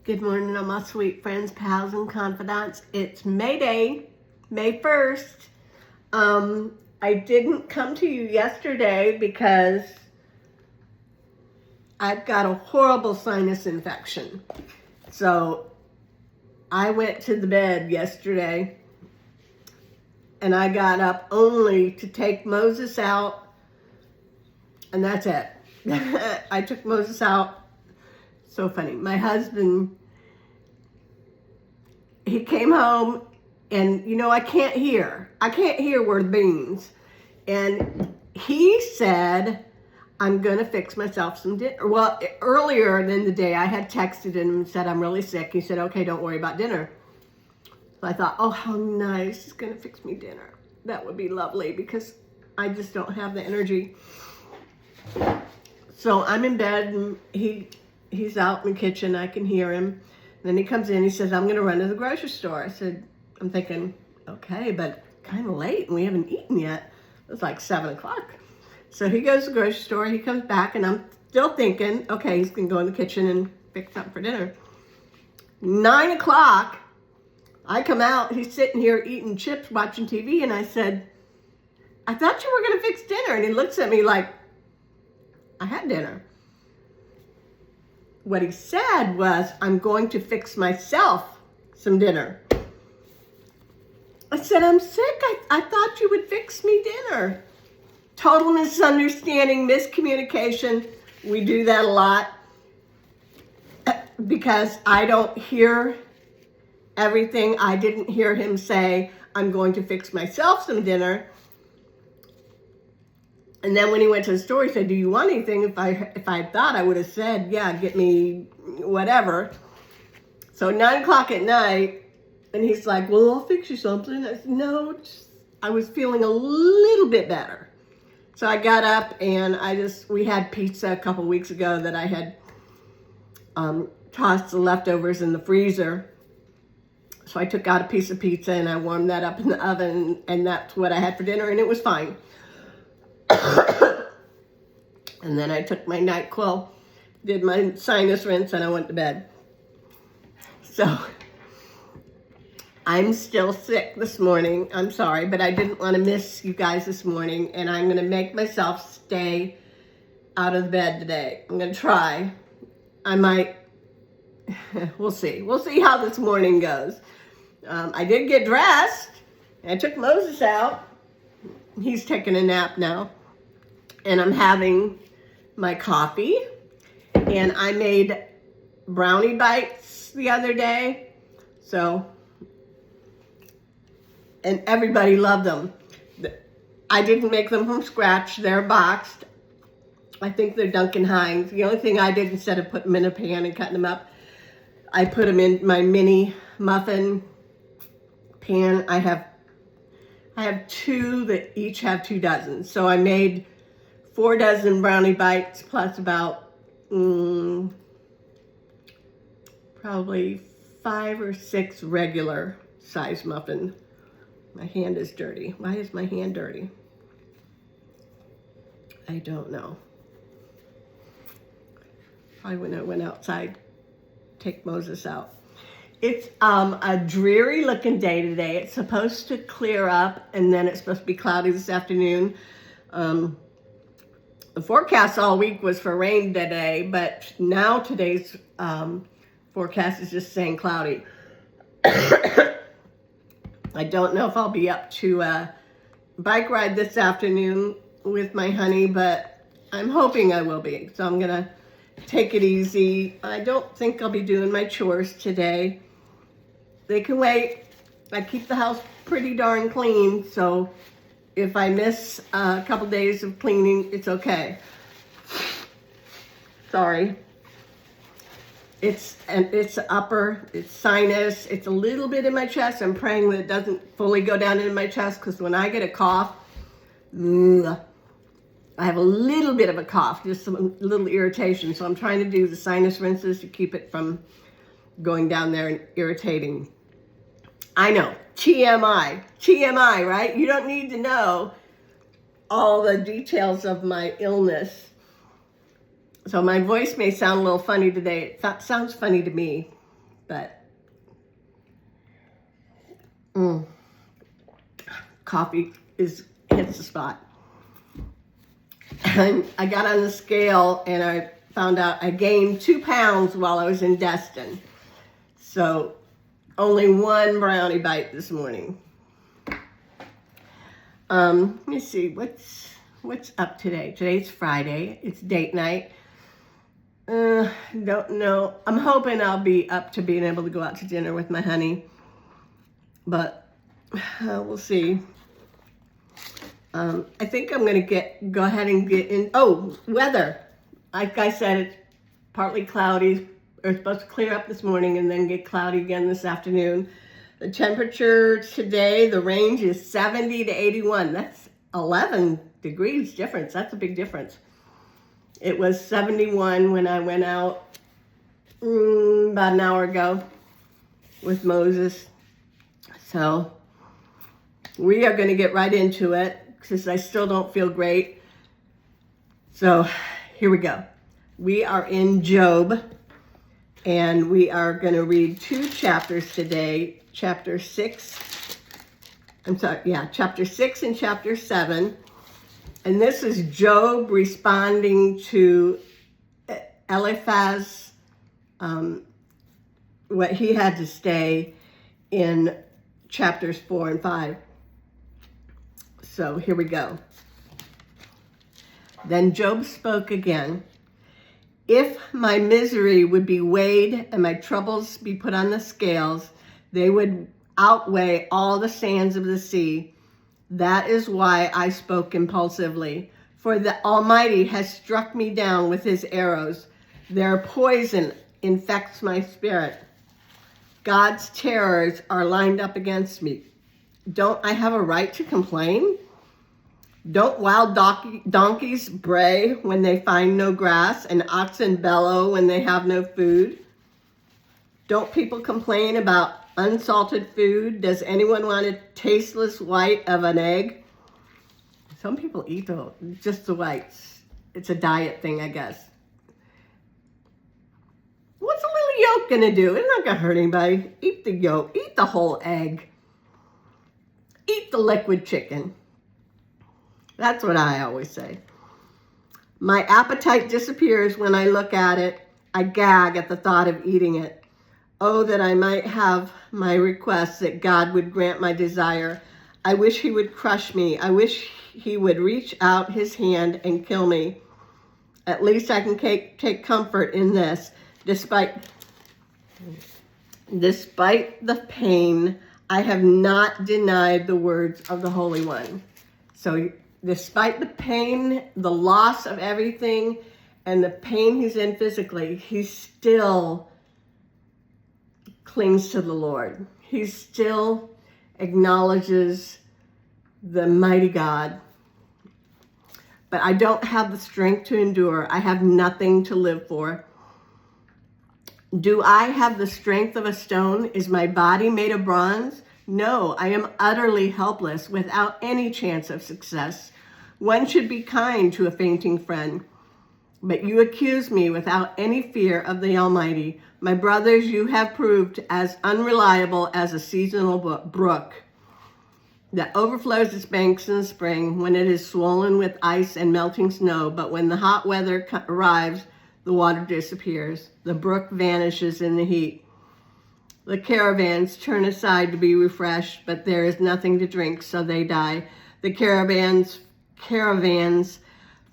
Good morning, all my sweet friends, pals, and confidants. It's May Day, May 1st. I didn't come to you yesterday because I've got a horrible sinus infection. So I went to the bed yesterday and I got up only to take Moses out, and that's it. I took Moses out. So funny. My husband, he came home and, I can't hear. I can't hear word the beans. And he said, I'm going to fix myself some dinner. Well, earlier in the day, I had texted him and said, I'm really sick. He said, okay, don't worry about dinner. So I thought, oh, how nice. He's going to fix me dinner. That would be lovely because I just don't have the energy. So I'm in bed and he's out in the kitchen. I can hear him. And then he comes in. He says, I'm going to run to the grocery store. I said, I'm thinking, okay, but kind of late and we haven't eaten yet. It was like 7 o'clock. So he goes to the grocery store. He comes back and I'm still thinking, okay, he's going to go in the kitchen and fix something for dinner. 9 o'clock, I come out. He's sitting here eating chips, watching TV. And I said, I thought you were going to fix dinner. And he looks at me like, I had dinner. What he said was, I'm going to fix myself some dinner. I said, I'm sick. I thought you would fix me dinner. Total misunderstanding, miscommunication. We do that a lot because I don't hear everything. I didn't hear him say, I'm going to fix myself some dinner. And then when he went to the store, he said, do you want anything? If I thought, I would have said, yeah, get me whatever. So 9 o'clock at night, and he's like, well, I'll fix you something. I said, no, I was feeling a little bit better. So I got up and we had pizza a couple weeks ago that I had tossed the leftovers in the freezer. So I took out a piece of pizza and I warmed that up in the oven, and that's what I had for dinner, and it was fine. And then I took my NyQuil, did my sinus rinse, and I went to bed. So I'm still sick this morning. I'm sorry, but I didn't want to miss you guys this morning, and I'm going to make myself stay out of bed today. I'm going to try. I might. We'll see. We'll see how this morning goes. I did get dressed. I took Moses out. He's taking a nap now. And I'm having my coffee. And I made brownie bites the other day. And everybody loved them. I didn't make them from scratch. They're boxed. I think they're Duncan Hines. The only thing I did, instead of putting them in a pan and cutting them up, I put them in my mini muffin pan. I have 2 that each have 2 dozen. So I made 4 dozen brownie bites plus about probably 5 or 6 regular size muffin. My hand is dirty. Why is my hand dirty? I don't know. Probably when I went outside, take Moses out. It's a dreary looking day today. It's supposed to clear up and then it's supposed to be cloudy this afternoon. The forecast all week was for rain today, but now today's forecast is just saying cloudy. I don't know if I'll be up to a bike ride this afternoon with my honey, but I'm hoping I will be. So I'm gonna take it easy. I don't think I'll be doing my chores today. They can wait. I keep the house pretty darn clean, so if I miss a couple days of cleaning, it's okay. Sorry. It's upper, it's sinus, it's a little bit in my chest. I'm praying that it doesn't fully go down into my chest, because when I get a cough, I have a little bit of a cough, just a little irritation. So I'm trying to do the sinus rinses to keep it from going down there and irritating. I know, TMI, right? You don't need to know all the details of my illness. So my voice may sound a little funny today. It sounds funny to me. but coffee hits the spot. And I got on the scale and I found out I gained 2 pounds while I was in Destin. So only 1 brownie bite this morning. Let me see, what's up today? Today's Friday. It's date night. Don't know. I'm hoping I'll be up to being able to go out to dinner with my honey. But we'll see. I think I'm going to go ahead and get in. Oh, weather. Like I said, it's partly cloudy. It's supposed to clear up this morning and then get cloudy again this afternoon. The temperature today, the range is 70 to 81. That's 11 degrees difference. That's a big difference. It was 71 when I went out about an hour ago with Moses. So we are going to get right into it because I still don't feel great. So here we go. We are in Job, and we are going to read 2 chapters today. Chapter 6 and chapter 7. And this is Job responding to Eliphaz, what he had to say in chapters 4 and 5. So here we go. Then Job spoke again. If my misery would be weighed and my troubles be put on the scales, they would outweigh all the sands of the sea. That is why I spoke impulsively. For the Almighty has struck me down with his arrows. Their poison infects my spirit. God's terrors are lined up against me. Don't I have a right to complain? Don't wild donkeys bray when they find no grass, and oxen bellow when they have no food? Don't people complain about unsalted food? Does anyone want a tasteless white of an egg? Some people eat just the whites. It's a diet thing, I guess. What's a little yolk gonna do? It's not gonna hurt anybody. Eat the yolk. Eat the whole egg. Eat the liquid chicken. That's what I always say. My appetite disappears when I look at it. I gag at the thought of eating it. Oh, that I might have my request, that God would grant my desire. I wish he would crush me. I wish he would reach out his hand and kill me. At least I can take comfort in this. Despite the pain, I have not denied the words of the Holy One. So despite the pain, the loss of everything, and the pain he's in physically, he still clings to the Lord. He still acknowledges the mighty God. But I don't have the strength to endure. I have nothing to live for. Do I have the strength of a stone? Is my body made of bronze? No, I am utterly helpless, without any chance of success. One should be kind to a fainting friend. But you accuse me without any fear of the Almighty. My brothers, you have proved as unreliable as a seasonal brook that overflows its banks in the spring when it is swollen with ice and melting snow. But when the hot weather arrives, the water disappears. The brook vanishes in the heat. The caravans turn aside to be refreshed, but there is nothing to drink, so they die. The caravans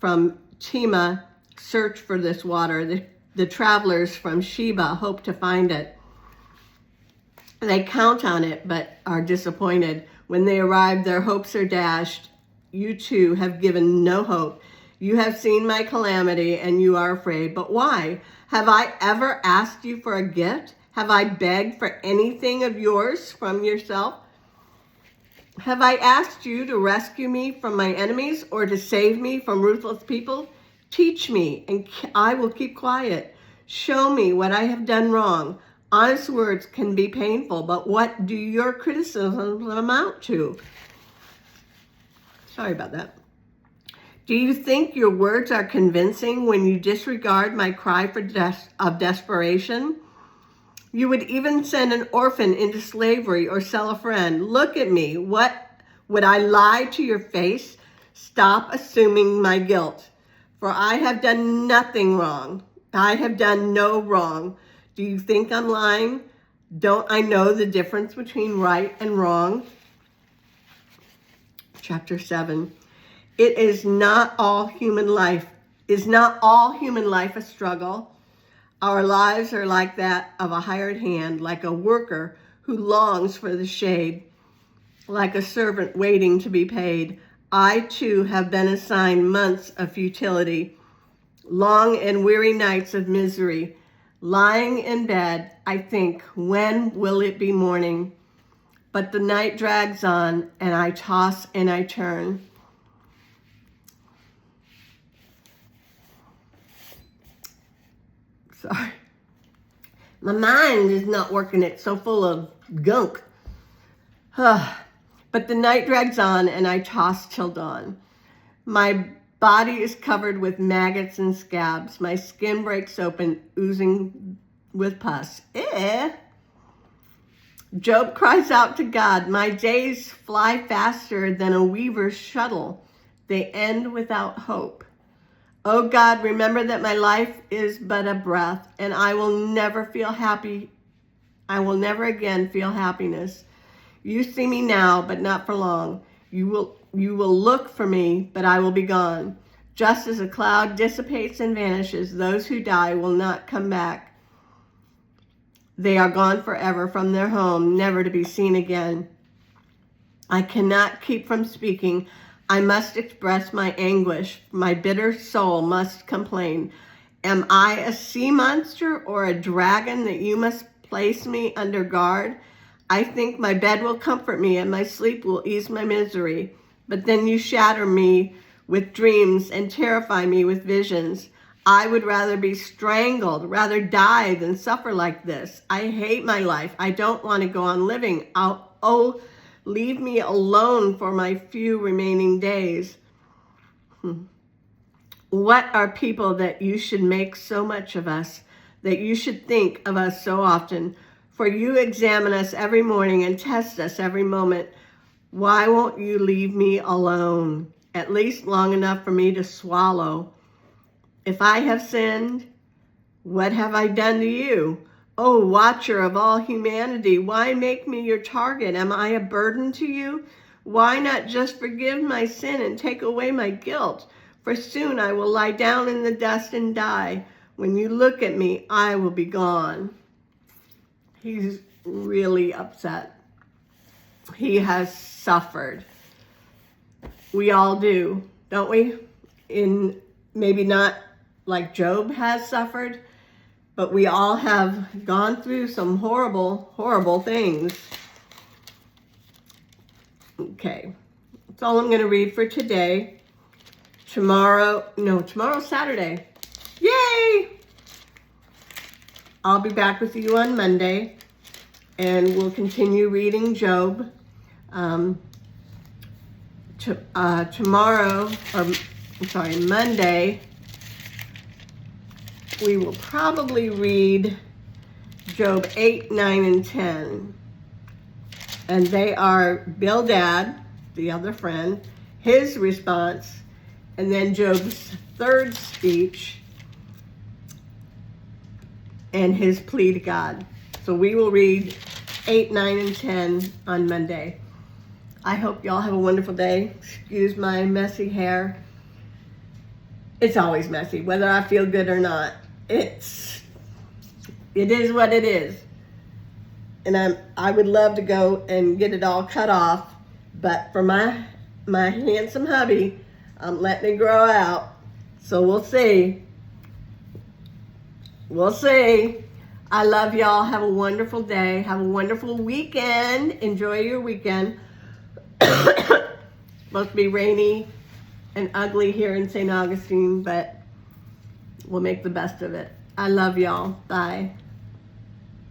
from Tema search for this water. The travelers from Sheba hope to find it. They count on it, but are disappointed. When they arrive, their hopes are dashed. You too have given no hope. You have seen my calamity, and you are afraid. But why? Have I ever asked you for a gift? Have I begged for anything of yours from yourself? Have I asked you to rescue me from my enemies or to save me from ruthless people? Teach me, and I will keep quiet. Show me what I have done wrong. Honest words can be painful, but what do your criticisms amount to? Sorry about that. Do you think your words are convincing when you disregard my cry of desperation? You would even send an orphan into slavery or sell a friend. Look at me. What would I lie to your face? Stop assuming my guilt. For I have done nothing wrong. I have done no wrong. Do you think I'm lying? Don't I know the difference between right and wrong? Chapter 7. Is not all human life a struggle? Our lives are like that of a hired hand, like a worker who longs for the shade, like a servant waiting to be paid. I too have been assigned months of futility, long and weary nights of misery. Lying in bed, I think, when will it be morning? But the night drags on, and I toss and I turn. Sorry. My mind is not working. It's so full of gunk. But the night drags on, and I toss till dawn. My body is covered with maggots and scabs. My skin breaks open, oozing with pus. Job cries out to God, my days fly faster than a weaver's shuttle. They end without hope. Oh God, remember that my life is but a breath, and I will never feel happy. I will never again feel happiness. You see me now, but not for long. You will look for me, but I will be gone. Just as a cloud dissipates and vanishes, those who die will not come back. They are gone forever from their home, never to be seen again. I cannot keep from speaking. I must express my anguish. My bitter soul must complain. Am I a sea monster or a dragon that you must place me under guard? I think my bed will comfort me and my sleep will ease my misery. But then you shatter me with dreams and terrify me with visions. I would rather be strangled, rather die than suffer like this. I hate my life. I don't want to go on living. Leave me alone for my few remaining days. What are people that you should make so much of us, that you should think of us so often? For you examine us every morning and test us every moment. Why won't you leave me alone, at least long enough for me to swallow? If I have sinned, what have I done to you? Oh, watcher of all humanity, why make me your target? Am I a burden to you? Why not just forgive my sin and take away my guilt? For soon I will lie down in the dust and die. When you look at me, I will be gone. He's really upset. He has suffered. We all do, don't we? Maybe not like Job has suffered, but we all have gone through some horrible, horrible things. Okay, that's all I'm going to read for today. Tomorrow's Saturday. Yay! I'll be back with you on Monday, and we'll continue reading Job. Monday, we will probably read Job 8, 9, and 10. And they are Bildad, the other friend, his response, and then Job's third speech, and his plea to God. So we will read 8, 9, and 10 on Monday. I hope y'all have a wonderful day. Excuse my messy hair. It's always messy, whether I feel good or not. It is what it is. And I would love to go and get it all cut off, but for my handsome hubby, I'm letting it grow out. So we'll see. We'll see. I love y'all. Have a wonderful day. Have a wonderful weekend. Enjoy your weekend. Supposed to be rainy and ugly here in St. Augustine, but we'll make the best of it. I love y'all. Bye.